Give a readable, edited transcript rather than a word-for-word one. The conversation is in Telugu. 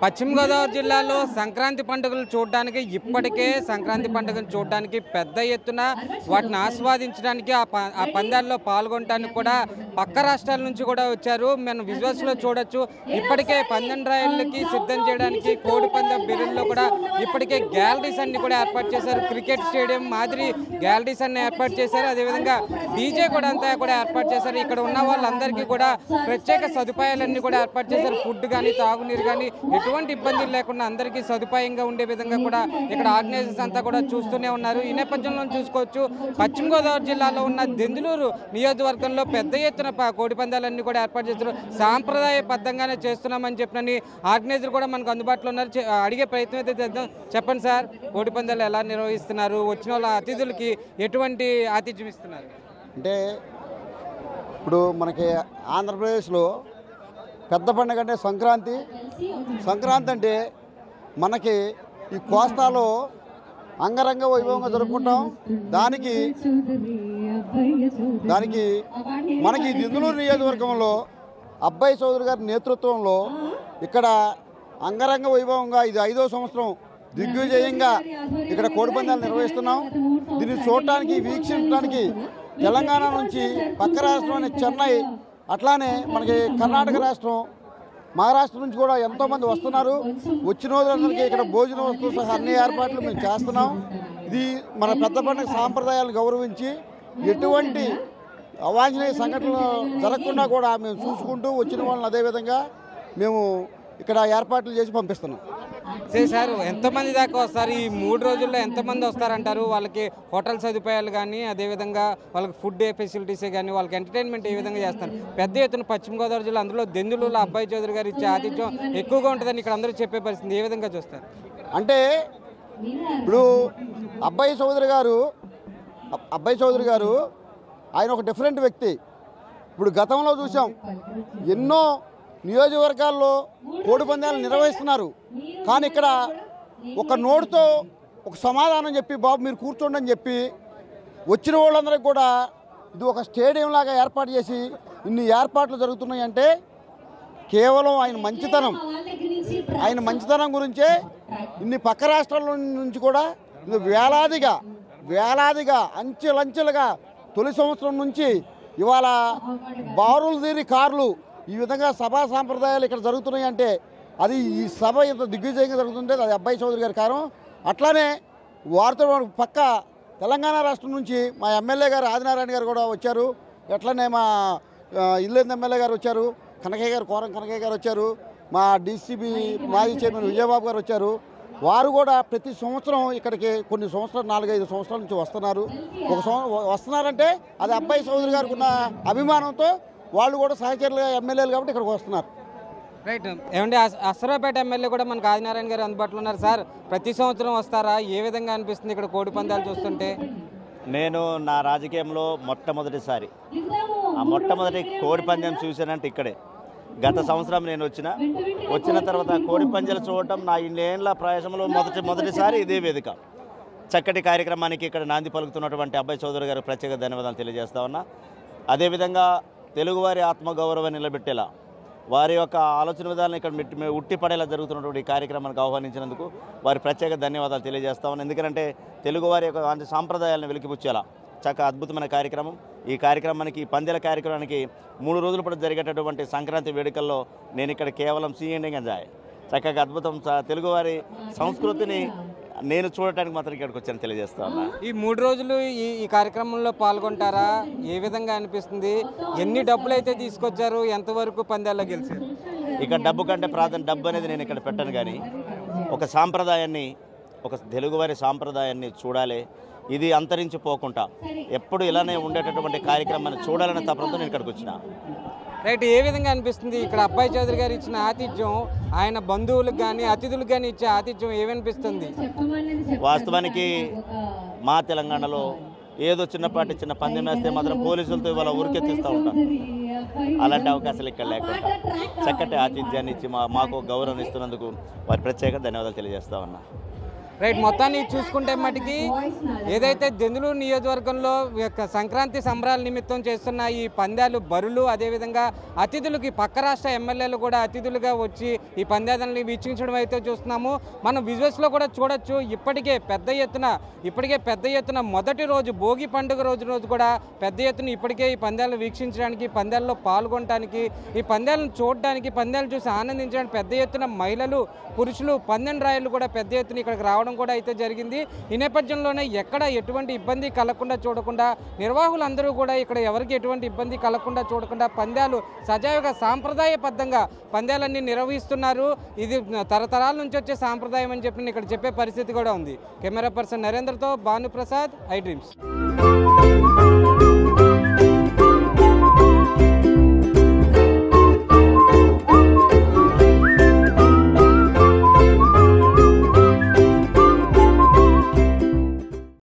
పశ్చిమ గోదావరి జిల్లాలో సంక్రాంతి పండుగలు చూడడానికి ఇప్పటికే సంక్రాంతి పండుగను చూడడానికి పెద్ద ఎత్తున వాటిని ఆస్వాదించడానికి ఆ పందాల్లో పాల్గొనడానికి కూడా పక్క రాష్ట్రాల నుంచి కూడా వచ్చారు. మనం విజువల్స్లో చూడొచ్చు. ఇప్పటికే పందెం రాయలకి సిద్ధం చేయడానికి కోడి పందెం బిరుల్లో కూడా ఇప్పటికే గ్యాలరీస్ అన్ని కూడా ఏర్పాటు చేశారు. క్రికెట్ స్టేడియం మాదిరి గ్యాలరీస్ అన్ని ఏర్పాటు చేశారు. అదేవిధంగా డీజే కూడా అంతా కూడా ఏర్పాటు చేశారు. ఇక్కడ ఉన్న వాళ్ళందరికీ కూడా ప్రత్యేక సదుపాయాలన్నీ కూడా ఏర్పాటు చేశారు. ఫుడ్ కానీ తాగునీరు కానీ ఎటువంటి ఇబ్బందులు లేకుండా అందరికీ సదుపాయంగా ఉండే విధంగా కూడా ఇక్కడ ఆర్గనైజర్స్ అంతా కూడా చూస్తూనే ఉన్నారు. ఈ నేపథ్యంలో చూసుకోవచ్చు పశ్చిమ గోదావరి జిల్లాలో ఉన్న దెందులూరు నియోజకవర్గంలో పెద్ద ఎత్తున కోడి పందాలన్నీ కూడా ఏర్పాటు చేస్తున్నారు. సాంప్రదాయబద్ధంగానే చేస్తున్నామని చెప్పినని ఆర్గనైజర్ కూడా మనకు అందుబాటులో ఉన్నారు. అడిగే ప్రయత్నం అయితే చేద్దాం. చెప్పండి సార్, కోడి పందాలు ఎలా నిర్వహిస్తున్నారు? వచ్చిన వాళ్ళ అతిథులకి ఎటువంటి ఆతిథ్యం ఇస్తున్నారు? అంటే ఇప్పుడు మనకి ఆంధ్రప్రదేశ్లో పెద్ద పండుగ అంటే సంక్రాంతి. సంక్రాంతి అంటే మనకి ఈ కోస్తాలో అంగరంగ వైభవంగా జరుపుకుంటాం. దానికి మనకి దెందులూరు నియోజకవర్గంలో అబ్బాయి చౌదరి గారి నేతృత్వంలో ఇక్కడ అంగరంగ వైభవంగా ఇది 5వ సంవత్సరం దిగ్విజయంగా ఇక్కడ కోడిపందాలు నిర్వహిస్తున్నాం. దీన్ని చూడటానికి వీక్షించడానికి తెలంగాణ నుంచి పక్క రాష్ట్రం చెన్నై, అట్లానే మనకి కర్ణాటక రాష్ట్రం, మహారాష్ట్ర నుంచి కూడా ఎంతోమంది వస్తున్నారు. వచ్చిన రోజులందరికీ ఇక్కడ భోజన వస్తువు సహా అన్ని ఏర్పాట్లు మేము చేస్తున్నాం. ఇది మన పెద్ద పండుగ సాంప్రదాయాలను గౌరవించి ఎటువంటి అవాంఛనీయ సంఘటనలు జరగకుండా కూడా మేము చూసుకుంటూ వచ్చిన వాళ్ళని అదేవిధంగా మేము ఇక్కడ ఏర్పాట్లు చేసి పంపిస్తున్నాం. సార్, ఎంతమంది దాకా వస్తారు? ఈ 3 రోజుల్లో ఎంతమంది వస్తారంటారు? వాళ్ళకి హోటల్ సదుపాయాలు కానీ అదేవిధంగా వాళ్ళకి ఫుడ్ ఫెసిలిటీసే కానీ వాళ్ళకి ఎంటర్టైన్మెంట్ ఏ విధంగా చేస్తారు? పెద్ద ఎత్తున పశ్చిమ గోదావరి జిల్లా, అందులో దెందులూరులో అబ్బాయి చౌదరి గారు ఇచ్చే ఆతిథ్యం ఎక్కువగా ఉంటుందని ఇక్కడ అందరూ చెప్పే పరిస్థితి ఏ విధంగా చూస్తారు? అంటే ఇప్పుడు అబ్బాయి చౌదరి గారు ఆయన ఒక డిఫరెంట్ వ్యక్తి. ఇప్పుడు గతంలో చూసాం ఎన్నో నియోజకవర్గాల్లో కోడి పందాలు నిర్వహిస్తున్నారు. కానీ ఇక్కడ ఒక నోటుతో ఒక సమాధానం చెప్పి బాబు మీరు కూర్చోండి అని చెప్పి వచ్చిన వాళ్ళందరికీ కూడా ఇది ఒక స్టేడియం లాగా ఏర్పాటు చేసి ఇన్ని ఏర్పాట్లు జరుగుతున్నాయి అంటే కేవలం ఆయన మంచితనం గురించే ఇన్ని పక్క రాష్ట్రాల నుంచి కూడా వేలాదిగా అంచెలంచెలుగా తొలి సంవత్సరం నుంచి ఇవాళ బారులు తీరి కార్లు ఈ విధంగా సభా సాంప్రదాయాలు ఇక్కడ జరుగుతున్నాయి అంటే అది ఈ సభ ఇంత దిగ్విజయంగా జరుగుతుంటే అది అబ్బాయి చౌదరి గారి కారణం. అట్లానే వారితో పక్క తెలంగాణ రాష్ట్రం నుంచి మా ఎమ్మెల్యే గారు ఆదినారాయణ గారు కూడా వచ్చారు. అట్లనే మా ఇల్లేందు ఎమ్మెల్యే గారు వచ్చారు, కోరం కనకయ్య గారు వచ్చారు, మా డీసీబీ మాజీ చైర్మన్ విజయబాబు గారు వచ్చారు. వారు కూడా ప్రతి సంవత్సరం ఇక్కడికి కొన్ని సంవత్సరాలు 4-5 సంవత్సరాల నుంచి వస్తున్నారంటే అది అబ్బాయి చౌదరి గారికి ఉన్న అభిమానంతో వాళ్ళు కూడా సహచరులు ఎమ్మెల్యేలు కాబట్టి ఇక్కడికి వస్తున్నారు. రైట్. ఏమంటే అసరాపేట ఎమ్మెల్యే కూడా మనకు ఆదినారాయణ గారు అందుబాటులో ఉన్నారు. సార్, ప్రతి సంవత్సరం వస్తారా? ఏ విధంగా అనిపిస్తుంది ఇక్కడ కోడి పందాలు చూస్తుంటే? నేను నా రాజకీయంలో మొట్టమొదటి కోడి పందెం చూశానంటే ఇక్కడే. గత సంవత్సరం నేను వచ్చిన తర్వాత కోడి పందాలు చూడటం నా 2 ఏళ్ల ప్రయాసంలో మొదటిసారి ఇదే వేదిక. చక్కటి కార్యక్రమానికి ఇక్కడ నాంది పలుకుతున్నటువంటి అబ్బాయి చౌదరి గారు ప్రత్యేక ధన్యవాదాలు తెలియజేస్తా ఉన్నా. అదేవిధంగా తెలుగువారి ఆత్మగౌరవం నిలబెట్టేలా వారి యొక్క ఆలోచన విధానం ఇక్కడ ఉట్టిపడేలా జరుగుతున్నటువంటి కార్యక్రమానికి ఆహ్వానించినందుకు వారి ప్రత్యేక ధన్యవాదాలు తెలియజేస్తా ఉన్నాను. ఎందుకంటే తెలుగువారి యొక్క సాంప్రదాయాలను వెలికిపుచ్చేలా చక్కగా అద్భుతమైన కార్యక్రమం. ఈ కార్యక్రమానికి పందెల కార్యక్రమానికి 3 రోజుల పాటు జరిగేటటువంటి సంక్రాంతి వేడుకల్లో నేను ఇక్కడ కేవలం సీఎండింగ్ ఎంజాయ్ చక్కగా అద్భుతం తెలుగువారి సంస్కృతిని నేను చూడటానికి మాత్రం ఇక్కడికి వచ్చాను తెలియజేస్తా ఉన్నా. ఈ 3 రోజులు ఈ కార్యక్రమంలో పాల్గొంటారా? ఏ విధంగా అనిపిస్తుంది? ఎన్ని డబ్బులు అయితే తీసుకొచ్చారు? ఎంతవరకు పందాల్లో గెలిచారు? ఇక డబ్బు కంటే డబ్బు అనేది నేను ఇక్కడ పెట్టను. కానీ ఒక సాంప్రదాయాన్ని, ఒక తెలుగువారి సాంప్రదాయాన్ని చూడాలి. ఇది అంతరించిపోకుండా ఎప్పుడు ఇలానే ఉండేటటువంటి కార్యక్రమాన్ని చూడాలనే తపనతో నేను ఇక్కడికి వచ్చిన. రైట్. ఏ విధంగా అనిపిస్తుంది ఇక్కడ అబ్బాయి చౌదరి గారు ఇచ్చిన ఆతిథ్యం? ఆయన బంధువులకు కానీ అతిథులకు కానీ ఇచ్చే ఆతిథ్యం ఏమనిపిస్తుంది? వాస్తవానికి మా తెలంగాణలో ఏదో చిన్న పందెం వేస్తే మాత్రం పోలీసులతో ఇవాళ ఉరికెత్తిస్తూ ఉంటారు. అలాంటి అవకాశాలు ఇక్కడ లేకుండా చక్కటి ఆతిథ్యాన్ని ఇచ్చి మాకు గౌరవం ఇస్తున్నందుకు వారి ప్రత్యేక ధన్యవాదాలు తెలియజేస్తా ఉన్నా. రైట్, మొత్తాన్ని చూసుకుంటే మటుకి ఏదైతే దెందులూరు నియోజకవర్గంలో సంక్రాంతి సంబరాల నిమిత్తం చేస్తున్న ఈ పందాలు బరులు, అదేవిధంగా అతిథులకి పక్క రాష్ట్ర ఎమ్మెల్యేలు కూడా అతిథులుగా వచ్చి ఈ పందాలని వీక్షించడం అయితే చూస్తున్నాము. మనం విజువల్స్లో కూడా చూడొచ్చు. ఇప్పటికే పెద్ద ఎత్తున మొదటి రోజు భోగి పండుగ రోజు కూడా పెద్ద ఎత్తున ఇప్పటికే ఈ పందాలను వీక్షించడానికి, పందాల్లో పాల్గొనడానికి, ఈ పందాలను చూడడానికి, పందాలు చూసి ఆనందించడానికి పెద్ద ఎత్తున మహిళలు, పురుషులు, పందెం రాయలు కూడా పెద్ద ఎత్తున ఇక్కడికి రావడం కూడా అయితే జరిగింది. ఈ నేపథ్యంలోనే ఎక్కడ ఎటువంటి ఇబ్బంది కలగకుండా చూడకుండా నిర్వాహకులందరూ కూడా ఇక్కడ ఎవరికి ఎటువంటి ఇబ్బంది కలగకుండా చూడకుండా పందాలు సజావుగా సాంప్రదాయబద్ధంగా పందాలన్నీ నిర్వహిస్తున్నారు. ఇది తరతరాల నుంచి వచ్చే సాంప్రదాయం అని చెప్పి ఇక్కడ చెప్పే పరిస్థితి కూడా ఉంది. కెమెరా పర్సన్ నరేంద్రతో భానుప్రసాద్, ఐ డ్రీమ్స్.